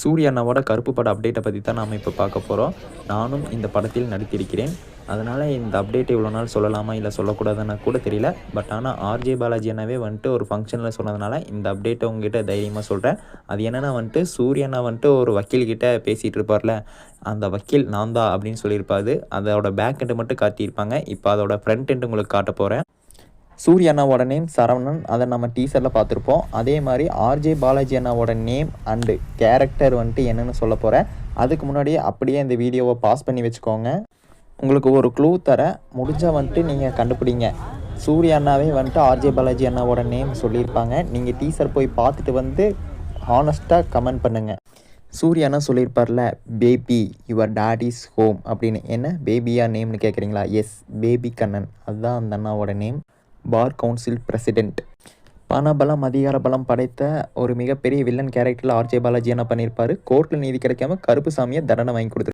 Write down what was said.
சூர்யா அண்ணாவோட கருப்பு பட அப்டேட்டை பற்றி தான் நாம் இப்போ பார்க்க போகிறோம். நானும் இந்த படத்தில் நடித்திருக்கிறேன். அதனால் இந்த அப்டேட்டை இவ்வளோ நாள் சொல்லலாமா இல்லை சொல்லக்கூடாதுன்னு கூட தெரியல. பட் ஆனால் ஆர்ஜே பாலாஜி அண்ணாவே வந்துட்டு ஒரு ஃபங்க்ஷனில் சொன்னதுனால இந்த அப்டேட்டை உங்ககிட்ட தைரியமாக சொல்கிறேன். அது என்னென்னா வந்துட்டு சூர்யா அண்ணா வந்துட்டு ஒரு வக்கீல்கிட்ட பேசிகிட்டு இருப்பார்ல, அந்த வக்கீல் நான் தான் அப்படின்னு சொல்லியிருப்பாரு. அதோட பேக் எண்டு மட்டும் காட்டியிருப்பாங்க. இப்போ அதோட ஃப்ரண்ட் எண்டு உங்களுக்கு காட்ட போகிறேன். சூர்யா அண்ணாவோட நேம் சரவணன், அதை நம்ம டீசரில் பார்த்துருப்போம். அதே மாதிரி ஆர்ஜே பாலாஜி அண்ணாவோட நேம் அண்டு கேரக்டர் வந்துட்டு என்னென்னு சொல்ல போகிறேன். அதுக்கு முன்னாடியே அப்படியே இந்த வீடியோவை பாஸ் பண்ணி வச்சுக்கோங்க. உங்களுக்கு ஒரு க்ளூ தர முடிஞ்சால் வந்துட்டு நீங்கள் கண்டுபிடிங்க. சூர்யா அண்ணாவே வந்துட்டு ஆர்ஜே பாலாஜி அண்ணாவோட நேம் சொல்லியிருப்பாங்க. நீங்கள் டீசர் போய் பார்த்துட்டு வந்து ஹானஸ்ட்டாக கமெண்ட் பண்ணுங்கள். சூர்யா அண்ணா சொல்லியிருப்பார்ல, baby your dad is home அப்படின்னு. என்ன பேபியா நேம்னு கேட்குறீங்களா? எஸ், பேபி கண்ணன், அதுதான் அந்த அண்ணாவோட நேம். Bar council president. பணபலம் அதிகார பலம் படைத்த ஒரு மிகப்பெரிய வில்லன் கேரக்டரில் ஆர்ஜே பாலாஜி என்ன பண்ணியிருப்பார். கோர்ட்டில் நீதி கிடைக்காம கருப்புசாமியை தண்டனை வாங்கி கொடுத்துருப்பாரு.